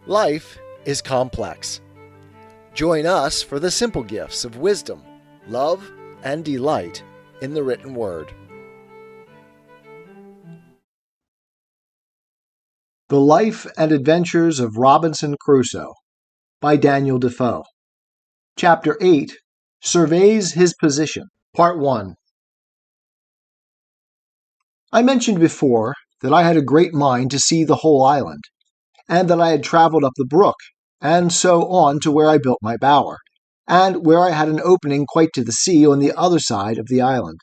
Life is complex. Join us for the simple gifts of wisdom, love, and delight in the written word. The Life and Adventures of Robinson Crusoe by Daniel Dafoe. Chapter 8 Surveys His Position. Part 1. I mentioned before that I had a great mind to see the whole island, and that I had traveled up the brook, and so on to where I built my bower, and where I had an opening quite to the sea on the other side of the island.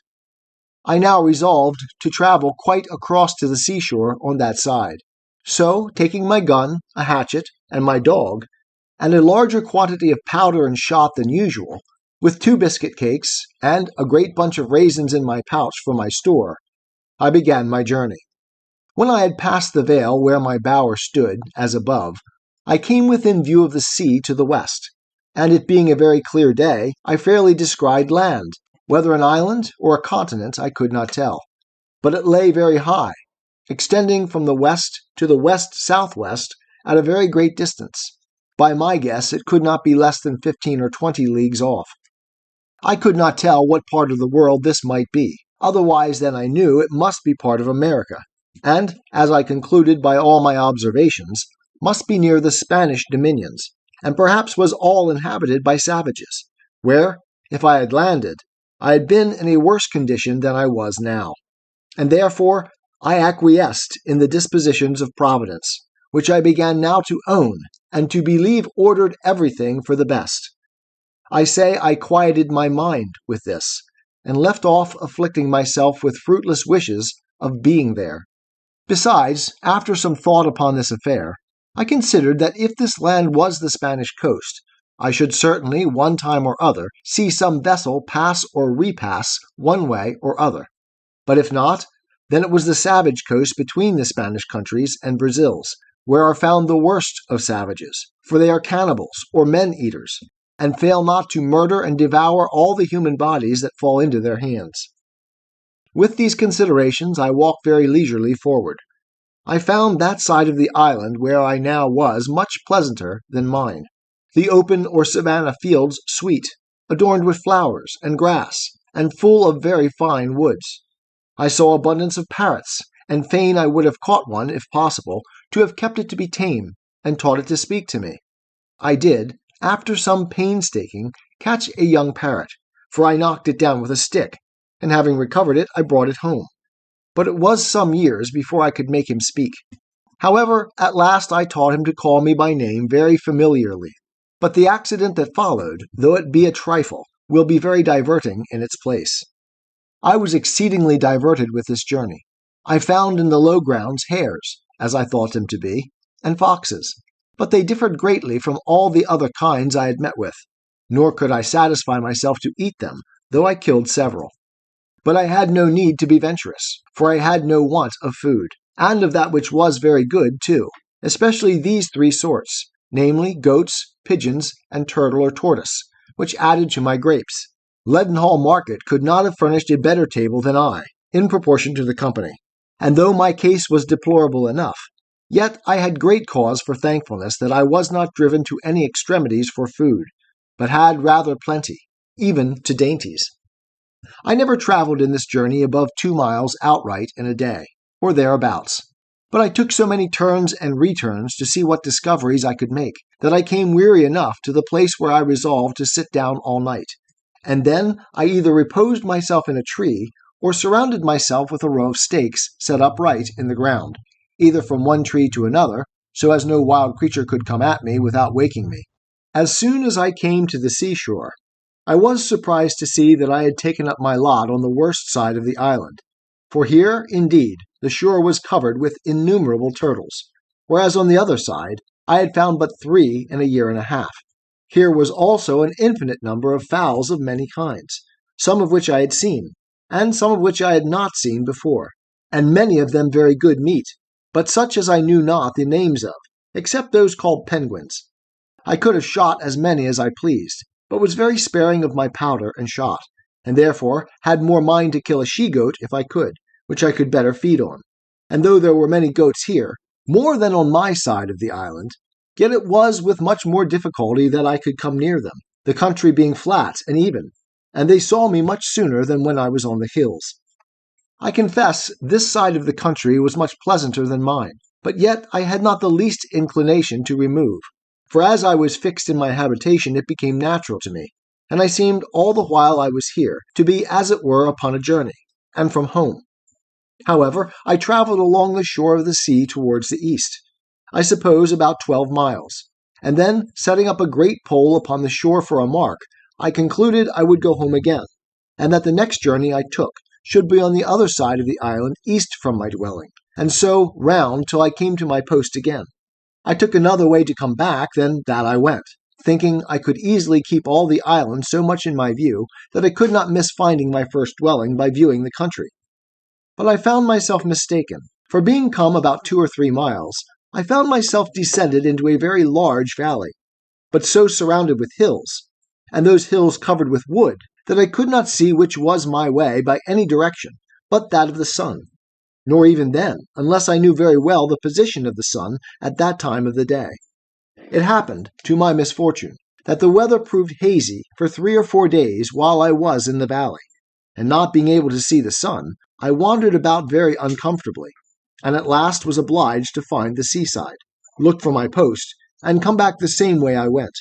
I now resolved to travel quite across to the seashore on that side. So, taking my gun, a hatchet, and my dog, and a larger quantity of powder and shot than usual, with 2 biscuit cakes, and a great bunch of raisins in my pouch for my store, I began my journey. When I had passed the vale where my bower stood, as above, I came within view of the sea to the west, and it being a very clear day, I fairly descried land. Whether an island or a continent I could not tell, but it lay very high, extending from the west to the west-southwest at a very great distance. By my guess, it could not be less than 15 or 20 leagues off. I could not tell what part of the world this might be, otherwise than I knew it must be part of America, and, as I concluded by all my observations, must be near the Spanish dominions, and perhaps was all inhabited by savages, where, if I had landed, I had been in a worse condition than I was now, and therefore I acquiesced in the dispositions of Providence, which I began now to own, and to believe ordered everything for the best. I say I quieted my mind with this, and left off afflicting myself with fruitless wishes of being there. Besides, after some thought upon this affair, I considered that if this land was the Spanish coast, I should certainly, one time or other, see some vessel pass or repass one way or other. But if not, then it was the savage coast between the Spanish countries and Brazils, where are found the worst of savages, for they are cannibals or men-eaters, and fail not to murder and devour all the human bodies that fall into their hands. With these considerations I walked very leisurely forward. I found that side of the island where I now was much pleasanter than mine. The open or savanna fields sweet, adorned with flowers and grass, and full of very fine woods. I saw abundance of parrots, and fain I would have caught one, if possible, to have kept it to be tame, and taught it to speak to me. I did, after some painstaking, catch a young parrot, for I knocked it down with a stick, and having recovered it, I brought it home. But it was some years before I could make him speak. However, at last I taught him to call me by name very familiarly. But the accident that followed, though it be a trifle, will be very diverting in its place. I was exceedingly diverted with this journey. I found in the low grounds hares, as I thought them to be, and foxes, but they differed greatly from all the other kinds I had met with, nor could I satisfy myself to eat them, though I killed several. But I had no need to be venturous, for I had no want of food, and of that which was very good too, especially these 3 sorts, namely goats, pigeons, and turtle or tortoise, which added to my grapes. Leadenhall Market could not have furnished a better table than I, in proportion to the company, and though my case was deplorable enough, yet I had great cause for thankfulness that I was not driven to any extremities for food, but had rather plenty, even to dainties. I never traveled in this journey above 2 miles outright in a day, or thereabouts. But I took so many turns and returns to see what discoveries I could make, that I came weary enough to the place where I resolved to sit down all night, and then I either reposed myself in a tree, or surrounded myself with a row of stakes set upright in the ground, either from one tree to another, so as no wild creature could come at me without waking me. As soon as I came to the seashore, I was surprised to see that I had taken up my lot on the worst side of the island, for here, indeed, the shore was covered with innumerable turtles, whereas on the other side I had found but 3 in a year and a half. Here was also an infinite number of fowls of many kinds, some of which I had seen, and some of which I had not seen before, and many of them very good meat, but such as I knew not the names of, except those called penguins. I could have shot as many as I pleased, but was very sparing of my powder and shot, and therefore had more mind to kill a she-goat if I could, which I could better feed on. And though there were many goats here, more than on my side of the island, Yet it was with much more difficulty that I could come near them, the country being flat and even, and they saw me much sooner than when I was on the hills. I confess this side of the country was much pleasanter than mine, but yet I had not the least inclination to remove, for as I was fixed in my habitation it became natural to me, and I seemed all the while I was here to be as it were upon a journey, and from home. However, I traveled along the shore of the sea towards the east, I suppose about 12 miles, and then, setting up a great pole upon the shore for a mark, I concluded I would go home again, and that the next journey I took should be on the other side of the island east from my dwelling, and so round till I came to my post again. I took another way to come back than that I went, thinking I could easily keep all the island so much in my view that I could not miss finding my first dwelling by viewing the country. But I found myself mistaken, for being come about 2 or 3 miles, I found myself descended into a very large valley, but so surrounded with hills, and those hills covered with wood, that I could not see which was my way by any direction but that of the sun, nor even then, unless I knew very well the position of the sun at that time of the day. It happened, to my misfortune, that the weather proved hazy for 3 or 4 days while I was in the valley, and not being able to see the sun, I wandered about very uncomfortably, and at last was obliged to find the seaside, look for my post, and come back the same way I went.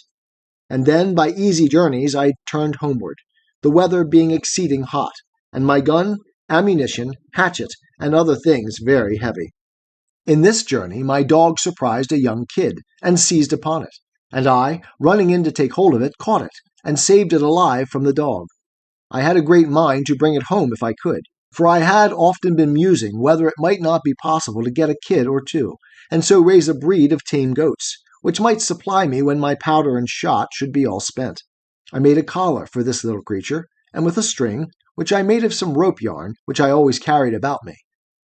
And then by easy journeys I turned homeward, the weather being exceeding hot, and my gun, ammunition, hatchet, and other things very heavy. In this journey my dog surprised a young kid, and seized upon it, and I, running in to take hold of it, caught it, and saved it alive from the dog. I had a great mind to bring it home if I could, for I had often been musing whether it might not be possible to get a kid or two, and so raise a breed of tame goats, which might supply me when my powder and shot should be all spent. I made a collar for this little creature, and with a string, which I made of some rope yarn, which I always carried about me,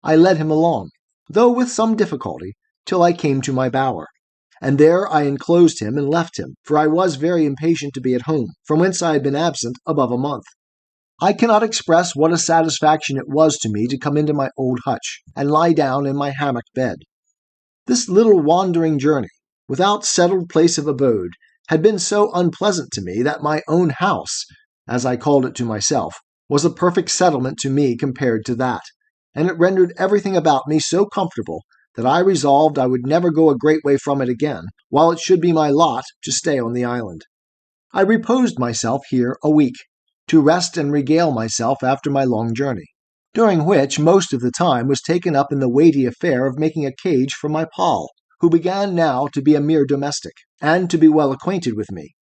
I led him along, though with some difficulty, till I came to my bower, and there I enclosed him and left him, for I was very impatient to be at home, from whence I had been absent above a month. I cannot express what a satisfaction it was to me to come into my old hutch, and lie down in my hammock bed. This little wandering journey, without settled place of abode, had been so unpleasant to me that my own house, as I called it to myself, was a perfect settlement to me compared to that, and it rendered everything about me so comfortable that I resolved I would never go a great way from it again, while it should be my lot to stay on the island. I reposed myself here a week, to rest and regale myself after my long journey, during which most of the time was taken up in the weighty affair of making a cage for my Poll, who began now to be a mere domestic, and to be well acquainted with me.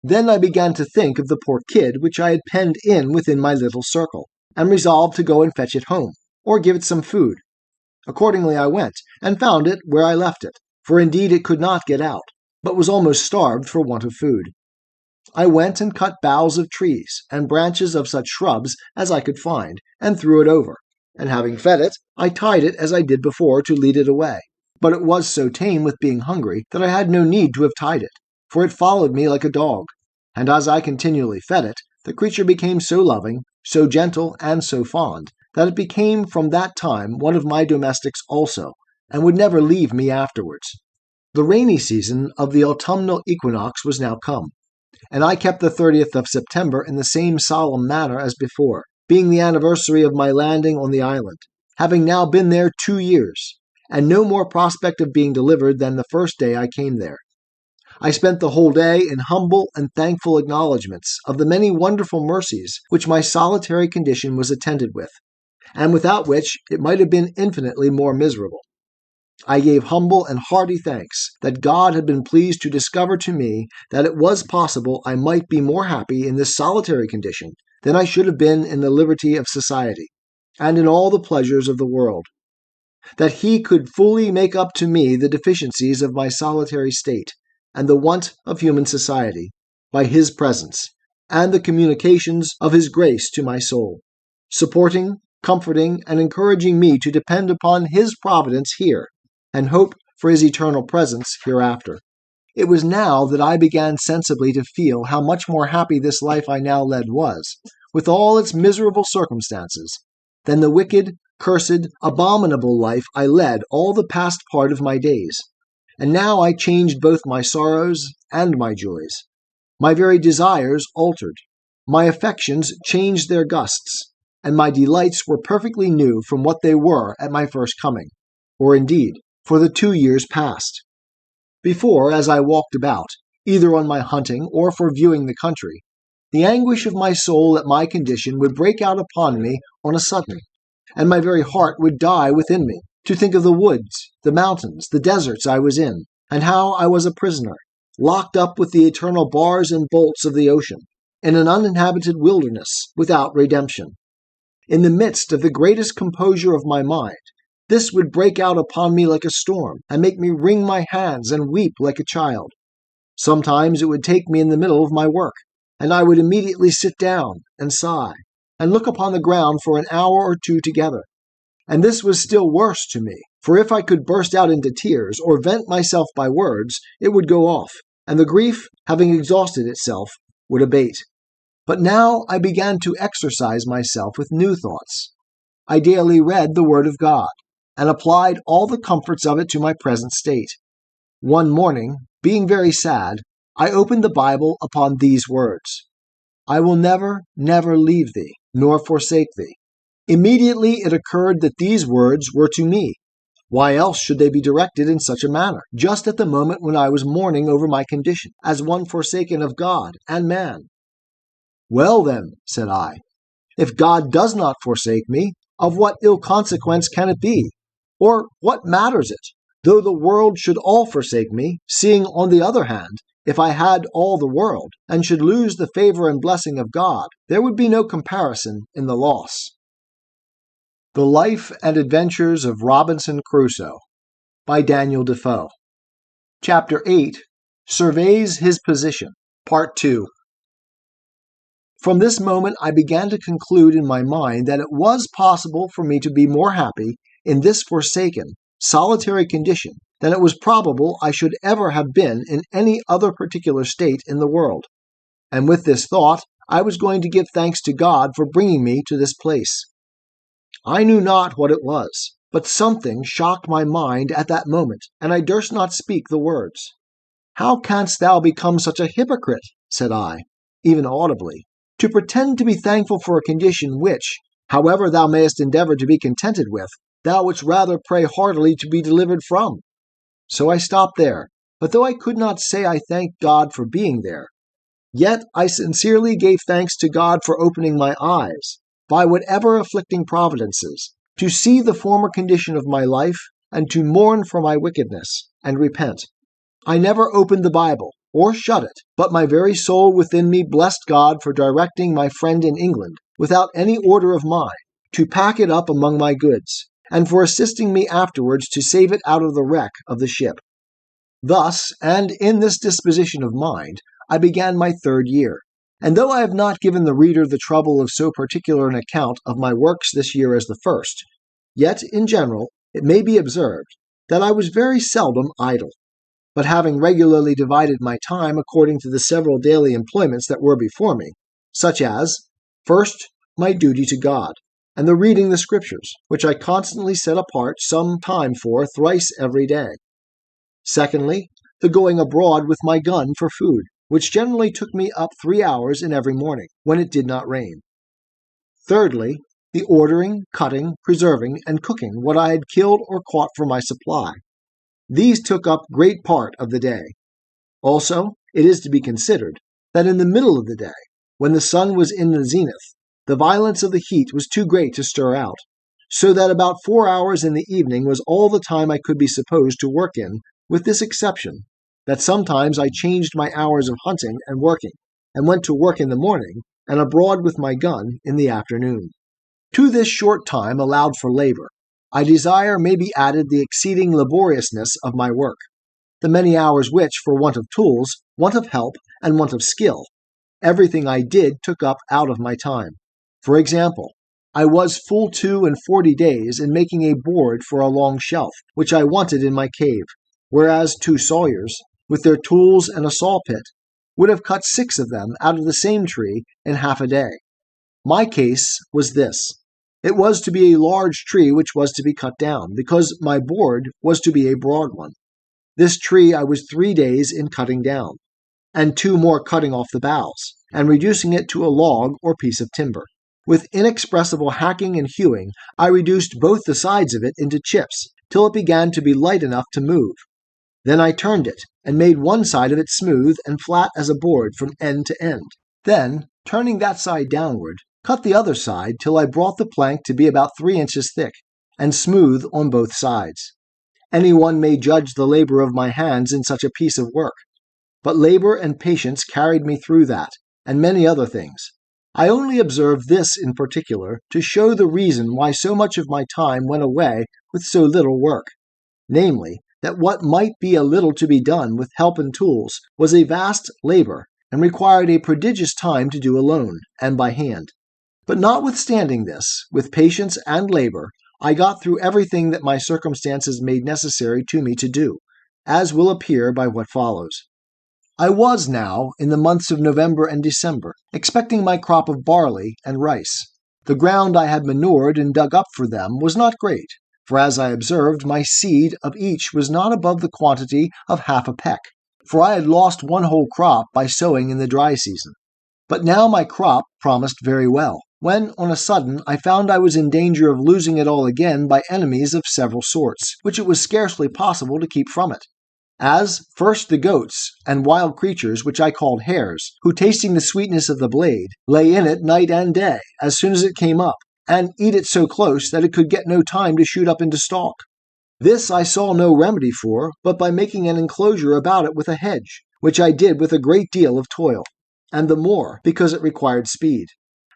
Then I began to think of the poor kid which I had penned in within my little circle, and resolved to go and fetch it home, or give it some food. Accordingly I went, and found it where I left it, for indeed it could not get out, but was almost starved for want of food. I went and cut boughs of trees, and branches of such shrubs as I could find, and threw it over, and having fed it, I tied it as I did before to lead it away. But it was so tame with being hungry that I had no need to have tied it, for it followed me like a dog, and as I continually fed it, the creature became so loving, so gentle, and so fond, that it became from that time one of my domestics also, and would never leave me afterwards. The rainy season of the autumnal equinox was now come, and I kept the 30th of September in the same solemn manner as before, being the anniversary of my landing on the island, having now been there 2 years, and no more prospect of being delivered than the first day I came there. I spent the whole day in humble and thankful acknowledgments of the many wonderful mercies which my solitary condition was attended with, and without which it might have been infinitely more miserable. I gave humble and hearty thanks that God had been pleased to discover to me that it was possible I might be more happy in this solitary condition than I should have been in the liberty of society, and in all the pleasures of the world, that He could fully make up to me the deficiencies of my solitary state, and the want of human society, by His presence, and the communications of His grace to my soul, supporting, comforting, and encouraging me to depend upon His providence here, and hope for His eternal presence hereafter. It was now that I began sensibly to feel how much more happy this life I now led was, with all its miserable circumstances, than the wicked, cursed, abominable life I led all the past part of my days, and now I changed both my sorrows and my joys. My very desires altered. My affections changed their gusts, and my delights were perfectly new from what they were at my first coming, or indeed, for the 2 years past. Before, as I walked about, either on my hunting or for viewing the country, the anguish of my soul at my condition would break out upon me on a sudden, and my very heart would die within me, to think of the woods, the mountains, the deserts I was in, and how I was a prisoner, locked up with the eternal bars and bolts of the ocean, in an uninhabited wilderness, without redemption. In the midst of the greatest composure of my mind, this would break out upon me like a storm, and make me wring my hands and weep like a child. Sometimes it would take me in the middle of my work, and I would immediately sit down and sigh, and look upon the ground for an hour or two together. And this was still worse to me, for if I could burst out into tears or vent myself by words, it would go off, and the grief, having exhausted itself, would abate. But now I began to exercise myself with new thoughts. I daily read the Word of God, and applied all the comforts of it to my present state. One morning, being very sad, I opened the Bible upon these words: "I will never, never leave thee, nor forsake thee." Immediately it occurred that these words were to me. Why else should they be directed in such a manner, just at the moment when I was mourning over my condition, as one forsaken of God and man? "Well then," said I, "if God does not forsake me, of what ill consequence can it be? Or what matters it, though the world should all forsake me, seeing, on the other hand, if I had all the world, and should lose the favor and blessing of God, there would be no comparison in the loss." The Life and Adventures of Robinson Crusoe by Daniel Dafoe. Chapter 8 Surveys His Position, Part 2. From this moment I began to conclude in my mind that it was possible for me to be more happy in this forsaken, solitary condition than it was probable I should ever have been in any other particular state in the world. And with this thought, I was going to give thanks to God for bringing me to this place. I knew not what it was, but something shocked my mind at that moment, and I durst not speak the words. "How canst thou become such a hypocrite," said I, even audibly, "to pretend to be thankful for a condition which, however thou mayest endeavor to be contented with, thou wouldst rather pray heartily to be delivered from?" So I stopped there, but though I could not say I thanked God for being there, yet I sincerely gave thanks to God for opening my eyes, by whatever afflicting providences, to see the former condition of my life, and to mourn for my wickedness, and repent. I never opened the Bible, or shut it, but my very soul within me blessed God for directing my friend in England, without any order of mine, to pack it up among my goods, and for assisting me afterwards to save it out of the wreck of the ship. Thus, and in this disposition of mind, I began my 3rd year. And though I have not given the reader the trouble of so particular an account of my works this year as the first, yet, in general, it may be observed that I was very seldom idle, but having regularly divided my time according to the several daily employments that were before me, such as, first, my duty to God, and the reading the Scriptures, which I constantly set apart some time for thrice every day. Secondly, the going abroad with my gun for food, which generally took me up 3 hours in every morning, when it did not rain. Thirdly, the ordering, cutting, preserving, and cooking what I had killed or caught for my supply. These took up great part of the day. Also, it is to be considered that in the middle of the day, when the sun was in the zenith, the violence of the heat was too great to stir out, so that about 4 hours in the evening was all the time I could be supposed to work in, with this exception, that sometimes I changed my hours of hunting and working, and went to work in the morning, and abroad with my gun in the afternoon. To this short time allowed for labor, I desire may be added the exceeding laboriousness of my work, the many hours which, for want of tools, want of help, and want of skill, everything I did took up out of my time. For example, I was full 42 days in making a board for a long shelf, which I wanted in my cave, whereas 2 sawyers, with their tools and a saw pit, would have cut 6 of them out of the same tree in half a day. My case was this. It was to be a large tree which was to be cut down, because my board was to be a broad one. This tree I was 3 days in cutting down, and 2 more cutting off the boughs, and reducing it to a log or piece of timber. With inexpressible hacking and hewing, I reduced both the sides of it into chips, till it began to be light enough to move. Then I turned it, and made one side of it smooth and flat as a board from end to end. Then, turning that side downward, cut the other side till I brought the plank to be about 3 inches thick, and smooth on both sides. Anyone may judge the labor of my hands in such a piece of work. But labor and patience carried me through that, and many other things. I only observe this in particular to show the reason why so much of my time went away with so little work, namely, that what might be a little to be done with help and tools was a vast labor, and required a prodigious time to do alone, and by hand. But notwithstanding this, with patience and labor, I got through everything that my circumstances made necessary to me to do, as will appear by what follows. I was now, in the months of November and December, expecting my crop of barley and rice. The ground I had manured and dug up for them was not great, for as I observed, my seed of each was not above the quantity of half a peck, for I had lost one whole crop by sowing in the dry season. But now my crop promised very well, when on a sudden I found I was in danger of losing it all again by enemies of several sorts, which it was scarcely possible to keep from it. As, first the goats, and wild creatures which I called hares, who tasting the sweetness of the blade, lay in it night and day, as soon as it came up, and eat it so close that it could get no time to shoot up into stalk. This I saw no remedy for, but by making an enclosure about it with a hedge, which I did with a great deal of toil, and the more because it required speed.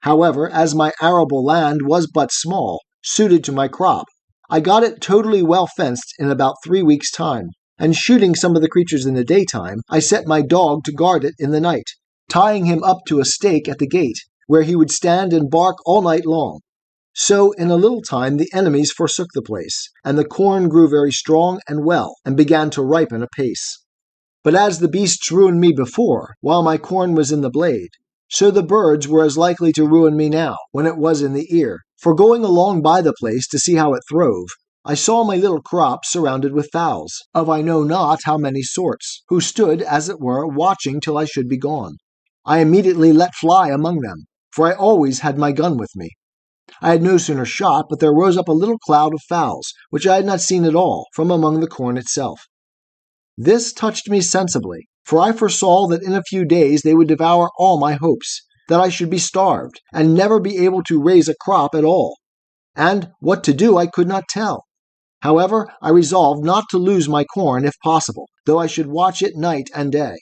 However, as my arable land was but small, suited to my crop, I got it totally well fenced in about 3 weeks' time, and shooting some of the creatures in the daytime, I set my dog to guard it in the night, tying him up to a stake at the gate, where he would stand and bark all night long. So in a little time the enemies forsook the place, and the corn grew very strong and well, and began to ripen apace. But as the beasts ruined me before, while my corn was in the blade, so the birds were as likely to ruin me now, when it was in the ear. For going along by the place to see how it throve, I saw my little crop surrounded with fowls, of I know not how many sorts, who stood, as it were, watching till I should be gone. I immediately let fly among them, for I always had my gun with me. I had no sooner shot, but there rose up a little cloud of fowls, which I had not seen at all, from among the corn itself. This touched me sensibly, for I foresaw that in a few days they would devour all my hopes, that I should be starved, and never be able to raise a crop at all. And what to do I could not tell. However, I resolved not to lose my corn if possible, though I should watch it night and day.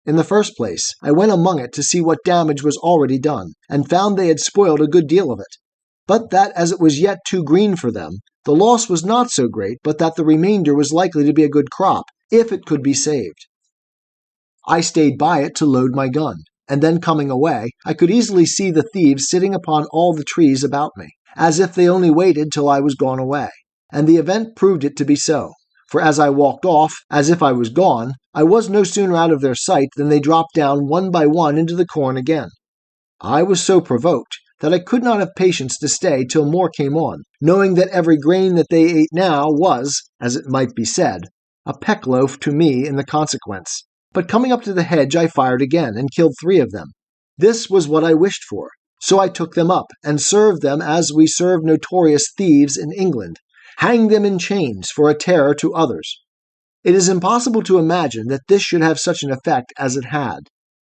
In the first place, I went among it to see what damage was already done, and found they had spoiled a good deal of it. But that as it was yet too green for them, the loss was not so great, but that the remainder was likely to be a good crop, if it could be saved. I stayed by it to load my gun, and then coming away, I could easily see the thieves sitting upon all the trees about me, as if they only waited till I was gone away. And the event proved it to be so, for as I walked off, as if I was gone, I was no sooner out of their sight than they dropped down one by one into the corn again. I was so provoked that I could not have patience to stay till more came on, knowing that every grain that they ate now was, as it might be said, a peck-loaf to me in the consequence. But coming up to the hedge I fired again, and killed 3 of them. This was what I wished for, so I took them up, and served them as we serve notorious thieves in England, hang them in chains for a terror to others. It is impossible to imagine that this should have such an effect as it had,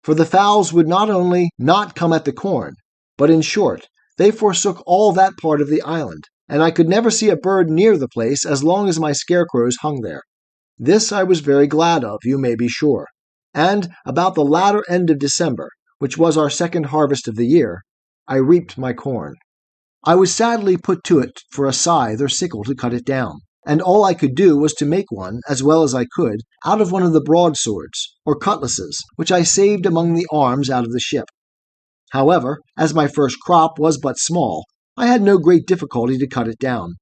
for the fowls would not only not come at the corn, but in short, they forsook all that part of the island, and I could never see a bird near the place as long as my scarecrows hung there. This I was very glad of, you may be sure, and about the latter end of December, which was our second harvest of the year, I reaped my corn. I was sadly put to it for a scythe or sickle to cut it down, and all I could do was to make one, as well as I could, out of one of the broadswords, or cutlasses, which I saved among the arms out of the ship. However, as my first crop was but small, I had no great difficulty to cut it down.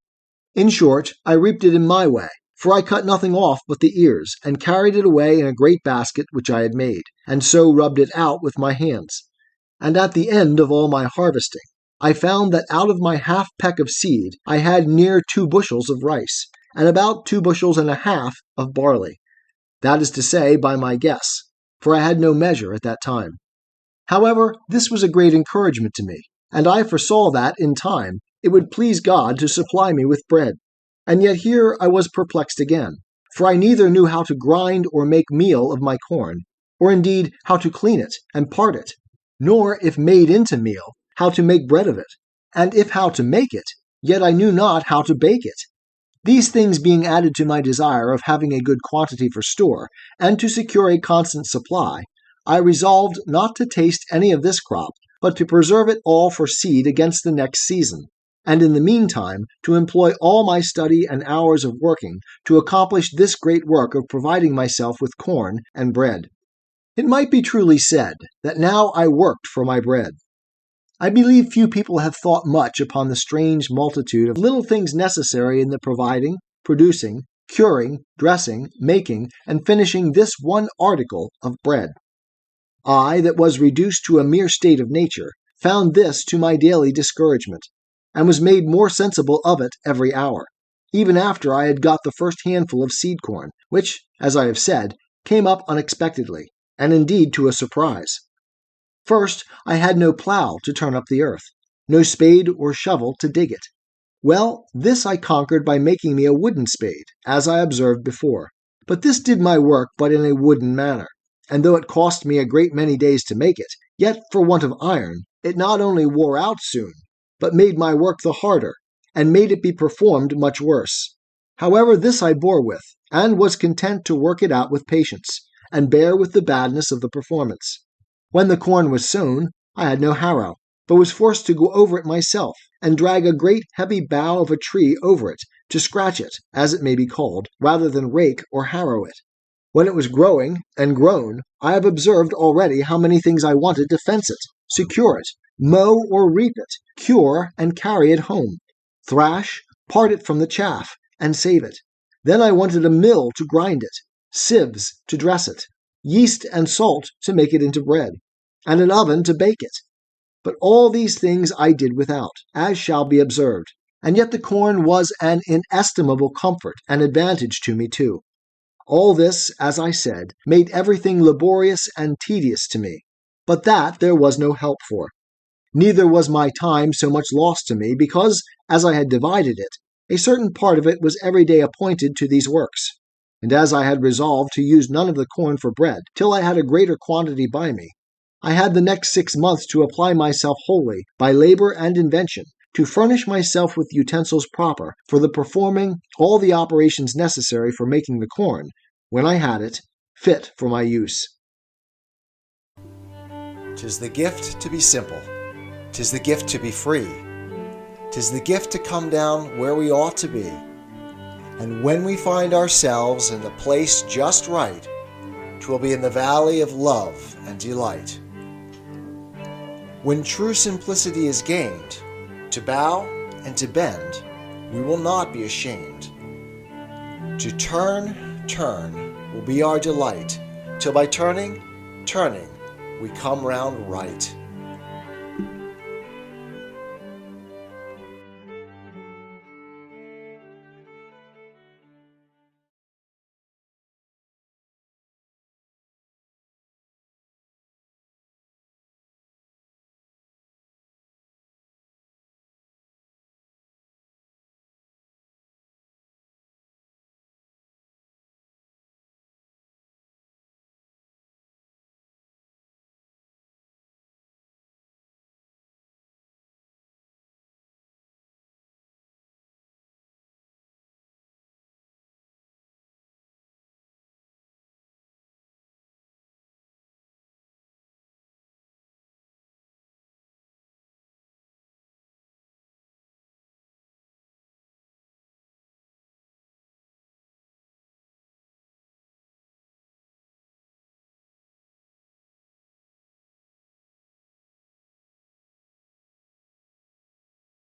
In short, I reaped it in my way, for I cut nothing off but the ears, and carried it away in a great basket which I had made, and so rubbed it out with my hands. And at the end of all my harvesting, I found that out of my half peck of seed I had near 2 bushels of rice, and about 2 bushels and a half of barley, that is to say, by my guess, for I had no measure at that time. However, this was a great encouragement to me, and I foresaw that, in time, it would please God to supply me with bread. And yet here I was perplexed again, for I neither knew how to grind or make meal of my corn, or indeed how to clean it and part it, nor, if made into meal, how to make bread of it, and if how to make it, yet I knew not how to bake it. These things being added to my desire of having a good quantity for store, and to secure a constant supply, I resolved not to taste any of this crop, but to preserve it all for seed against the next season, and in the meantime to employ all my study and hours of working to accomplish this great work of providing myself with corn and bread. It might be truly said that now I worked for my bread. I believe few people have thought much upon the strange multitude of little things necessary in the providing, producing, curing, dressing, making, and finishing this one article of bread. I, that was reduced to a mere state of nature, found this to my daily discouragement, and was made more sensible of it every hour, even after I had got the first handful of seed corn, which, as I have said, came up unexpectedly, and indeed to a surprise. First, I had no plough to turn up the earth, no spade or shovel to dig it. Well, this I conquered by making me a wooden spade, as I observed before. But this did my work but in a wooden manner, and though it cost me a great many days to make it, yet for want of iron, it not only wore out soon, but made my work the harder, and made it be performed much worse. However, this I bore with, and was content to work it out with patience, and bear with the badness of the performance. When the corn was sown, I had no harrow, but was forced to go over it myself, and drag a great heavy bough of a tree over it, to scratch it, as it may be called, rather than rake or harrow it. When it was growing and grown, I have observed already how many things I wanted to fence it, secure it, mow or reap it, cure and carry it home, thrash, part it from the chaff, and save it. Then I wanted a mill to grind it, sieves to dress it, yeast and salt to make it into bread, and an oven to bake it. But all these things I did without, as shall be observed, and yet the corn was an inestimable comfort and advantage to me too. All this, as I said, made everything laborious and tedious to me, but that there was no help for. Neither was my time so much lost to me, because, as I had divided it, a certain part of it was every day appointed to these works. And as I had resolved to use none of the corn for bread, till I had a greater quantity by me, I had the next 6 months to apply myself wholly, by labor and invention, to furnish myself with utensils proper for the performing all the operations necessary for making the corn, when I had it, fit for my use. 'Tis the gift to be simple. 'Tis the gift to be free. 'Tis the gift to come down where we ought to be. And when we find ourselves in the place just right, 'twill be in the valley of love and delight. When true simplicity is gained, to bow and to bend, we will not be ashamed. To turn will be our delight, till by turning, we come round right.